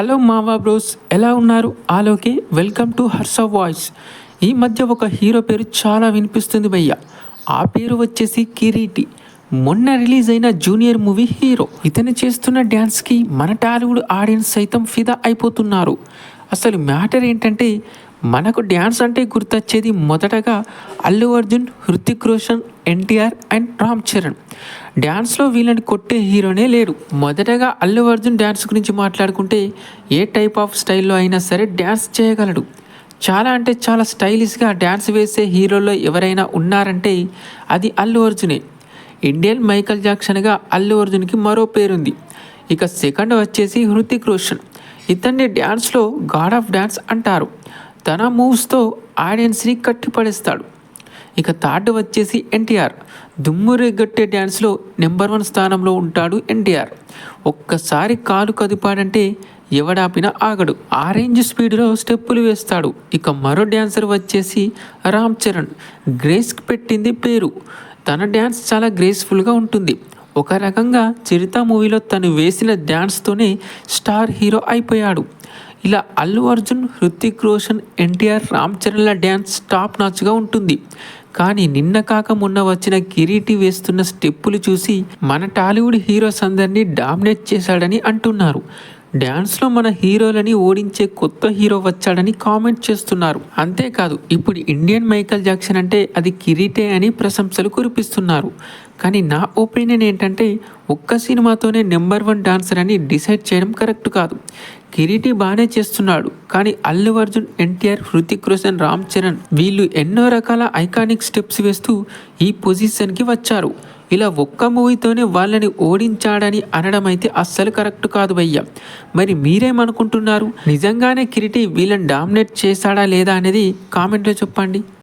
Hello మావా bros, ఎలా ఉన్నారు? ఆలోకే వెల్కమ్ టు హర్ష వాయిస్. ఈ మధ్య ఒక హీరో పేరు చాలా వినిపిస్తుంది భయ్య. ఆ పేరు వచ్చేసి కిరీటి. మొన్న రిలీజ్ అయిన జూనియర్ మూవీ హీరో. ఇతను చేస్తున్న డ్యాన్స్కి మన టాలీవుడ్ ఆడియన్స్ సైతం ఫిదా అయిపోతున్నారు. అసలు మ్యాటర్ ఏంటంటే, మనకు డ్యాన్స్ అంటే గుర్తొచ్చేది మొదటగా అల్లు అర్జున్, హృతిక్ రోషన్, ఎన్టీఆర్ అండ్ రామ్ చరణ్. డ్యాన్స్లో వీళ్ళని కొట్టే హీరోనే లేడు. మొదటగా అల్లు అర్జున్ డ్యాన్స్ గురించి మాట్లాడుకుంటే, ఏ టైప్ ఆఫ్ స్టైల్లో అయినా సరే డ్యాన్స్ చేయగలడు. చాలా అంటే చాలా స్టైలిష్గా డ్యాన్స్ వేసే హీరోలో ఎవరైనా ఉన్నారంటే అది అల్లు అర్జునే. ఇండియన్ మైకల్ జాక్సన్గా అల్లు అర్జున్కి మరో పేరుంది. ఇక సెకండ్ వచ్చేసి హృతిక్ రోషన్. ఇతన్ని డ్యాన్స్లో గాడ్ ఆఫ్ డ్యాన్స్ అంటారు. తన మూవ్స్తో ఆడియన్స్ని కట్టిపడేస్తాడు. ఇక థర్డ్ వచ్చేసి ఎన్టీఆర్. దుమ్ము రేగొట్టే డ్యాన్స్లో నెంబర్ 1 స్థానంలో ఉంటాడు ఎన్టీఆర్. ఒక్కసారి కాలు కదిపాడంటే ఎవడాపినా ఆగడు. ఆ రేంజ్ స్పీడ్లో స్టెప్పులు వేస్తాడు. ఇక మరో డ్యాన్సర్ వచ్చేసి రామ్ చరణ్. గ్రేస్కి పెట్టింది పేరు. తన డ్యాన్స్ చాలా గ్రేస్ఫుల్గా ఉంటుంది. ఒక రకంగా చిరుత మూవీలో తను వేసిన డ్యాన్స్తోనే స్టార్ హీరో అయిపోయాడు. ఇలా అల్లు అర్జున్, హృతిక్ రోషన్, ఎన్టీఆర్, రామ్ చరణ్ల డ్యాన్స్ టాప్ నాచ్గా ఉంటుంది. కానీ నిన్న కాక మొన్న వచ్చిన కిరీటి వేస్తున్న స్టెప్పులు చూసి మన టాలీవుడ్ హీరోస్ అందరినీ డామినేట్ చేశాడని అంటున్నారు. డ్యాన్స్లో మన హీరోలని ఓడించే కొత్త హీరో వచ్చాడని కామెంట్ చేస్తున్నారు. అంతేకాదు, ఇప్పుడు ఇండియన్ మైకల్ జాక్సన్ అంటే అది కిరీటే అని ప్రశంసలు కురిపిస్తున్నారు. కానీ నా ఒపీనియన్ ఏంటంటే, ఒక్క సినిమాతోనే నెంబర్ 1 డాన్సర్ అని డిసైడ్ చేయడం కరెక్ట్ కాదు. కిరీటి బాగానే చేస్తున్నాడు, కానీ అల్లు అర్జున్, ఎన్టీఆర్, హృతిక్ రోషన్, రామ్ చరణ్ వీళ్ళు ఎన్నో రకాల ఐకానిక్ స్టెప్స్ వేస్తూ ఈ పొజిషన్కి వచ్చారు. ఇలా ఒక్క మూవీతోనే వాళ్ళని ఓడించాడని అనడం అయితే అస్సలు కరెక్ట్ కాదు భయ్య. మరి మీరేమనుకుంటున్నారు? నిజంగానే కిరీటి వీళ్ళని డామినేట్ చేశాడా లేదా అనేది కామెంట్లో చెప్పండి.